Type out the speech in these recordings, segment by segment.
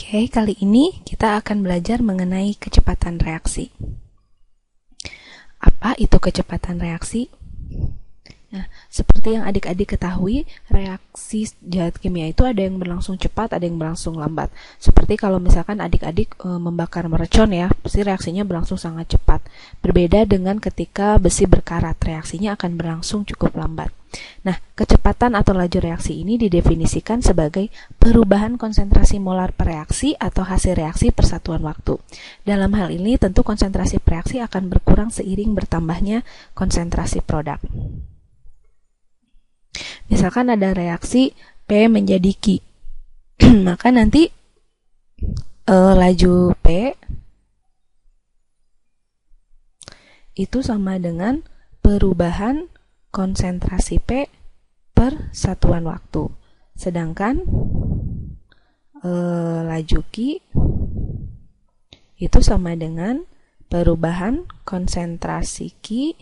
Oke, kali ini kita akan belajar mengenai kecepatan reaksi. Apa itu kecepatan reaksi? Nah, seperti yang adik-adik ketahui, reaksi zat kimia itu ada yang berlangsung cepat, ada yang berlangsung lambat. Seperti kalau misalkan adik-adik membakar mercon ya, pasti reaksinya berlangsung sangat cepat. Berbeda dengan ketika besi berkarat, reaksinya akan berlangsung cukup lambat. Nah, kecepatan atau laju reaksi ini didefinisikan sebagai perubahan konsentrasi molar per reaksi atau hasil reaksi per satuan waktu. Dalam hal ini, tentu konsentrasi per reaksi akan berkurang seiring bertambahnya konsentrasi produk. Misalkan ada reaksi P menjadi Q, maka nanti laju P itu sama dengan perubahan konsentrasi P per satuan waktu. Sedangkan laju Q itu sama dengan perubahan konsentrasi Q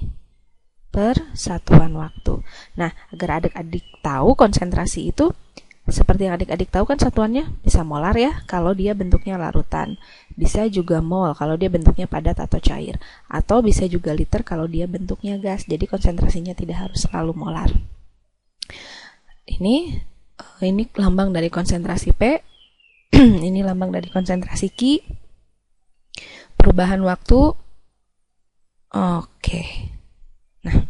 per satuan waktu. Nah, agar adik-adik tahu konsentrasi itu, seperti yang adik-adik tahu kan satuannya bisa molar ya, kalau dia bentuknya larutan. Bisa juga mol kalau dia bentuknya padat atau cair. Atau bisa juga liter kalau dia bentuknya gas. Jadi konsentrasinya tidak harus selalu molar. Ini lambang dari konsentrasi P. Ini lambang dari konsentrasi Q. Perubahan waktu. Oke. Nah,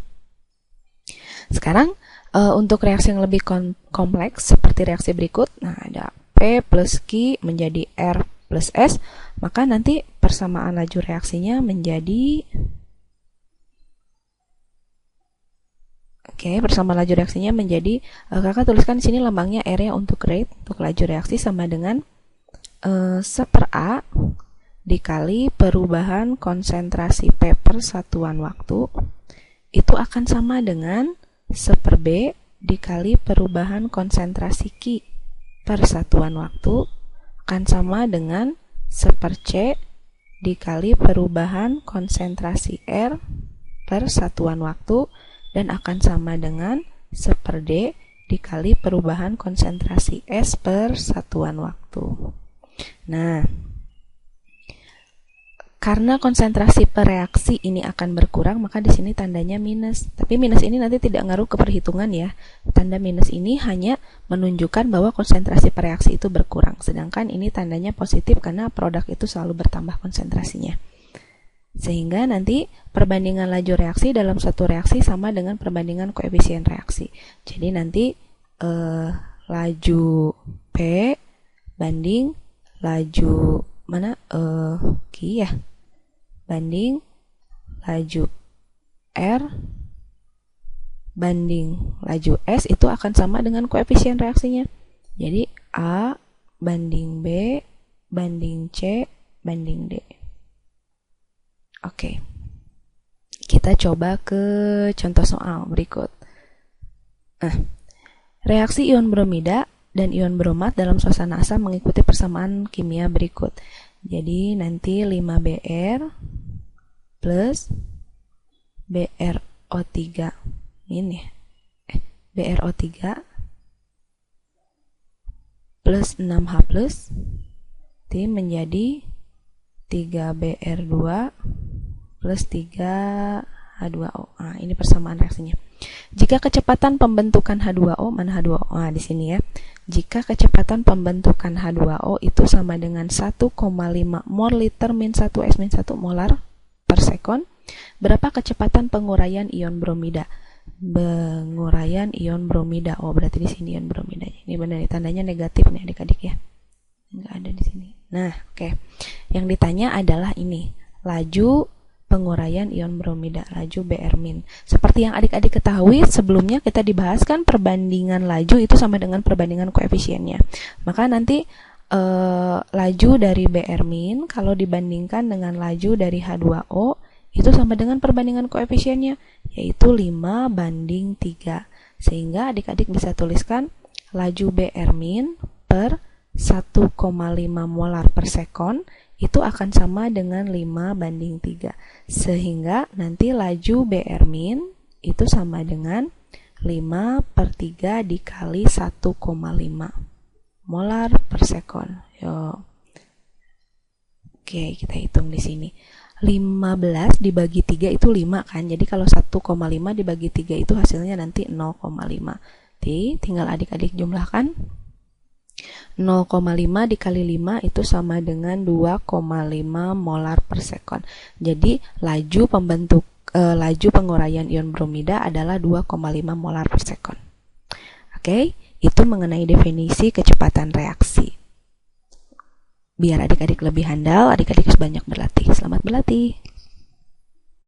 sekarang untuk reaksi yang lebih kompleks seperti reaksi berikut, nah ada P plus Q menjadi R plus S, maka nanti persamaan laju reaksinya menjadi persamaan laju reaksinya menjadi kakak tuliskan di sini lambangnya R-nya untuk rate, untuk laju reaksi sama dengan 1/A dikali perubahan konsentrasi P per satuan waktu. Itu akan sama dengan 1/B dikali perubahan konsentrasi Q per satuan waktu akan sama dengan 1/C dikali perubahan konsentrasi R per satuan waktu dan akan sama dengan 1/D dikali perubahan konsentrasi S per satuan waktu. Nah, karena konsentrasi per reaksi ini akan berkurang, maka di sini tandanya minus. Tapi minus ini nanti tidak ngaruh ke perhitungan ya. Tanda minus ini hanya menunjukkan bahwa konsentrasi per reaksi itu berkurang. Sedangkan ini tandanya positif karena produk itu selalu bertambah konsentrasinya. Sehingga nanti perbandingan laju reaksi dalam satu reaksi sama dengan perbandingan koefisien reaksi. Jadi nanti laju P banding laju Q ya, banding laju R banding laju S itu akan sama dengan koefisien reaksinya. Jadi A banding B banding C banding D. Oke. Kita coba ke contoh soal berikut. Reaksi ion bromida dan ion bromat dalam suasana asam mengikuti persamaan kimia berikut. Jadi nanti 5Br plus BrO3 ini BrO3 plus 6H plus menjadi 3Br2 plus 3H2O. Nah, ini persamaan reaksinya. Jika kecepatan pembentukan H2O, mana H2O? Nah, di sini ya. Jika kecepatan pembentukan H2O itu sama dengan 1,5 mol liter min 1 S min 1 molar per sekon, berapa kecepatan penguraian ion bromida? Penguraian ion bromida. Oh, berarti di sini ion bromida. Ini benar, tandanya negatif nih adik-adik ya. Enggak ada di sini. Nah, oke. Yang ditanya adalah ini, laju penguraian ion bromida, laju Br-min. Seperti yang adik-adik ketahui, sebelumnya kita dibahas kan perbandingan laju itu sama dengan perbandingan koefisiennya. Maka nanti laju dari Br-min kalau dibandingkan dengan laju dari H2O itu sama dengan perbandingan koefisiennya, yaitu 5/3. Sehingga adik-adik bisa tuliskan laju Br-min per 1,5 molar per sekon itu akan sama dengan 5/3. Sehingga nanti laju Br-min itu sama dengan 5/3 dikali 1,5 molar per sekon. Yuk. Oke, kita hitung di sini. 15 dibagi 3 itu 5 kan. Jadi kalau 1,5 dibagi 3 itu hasilnya nanti 0,5. Tinggal adik-adik jumlahkan. 0,5 dikali 5 itu sama dengan 2,5 molar per sekon. Jadi laju penguraian ion bromida adalah 2,5 molar per sekon. Oke, itu mengenai definisi kecepatan reaksi. Biar adik-adik lebih handal, adik-adik harus banyak berlatih. Selamat berlatih.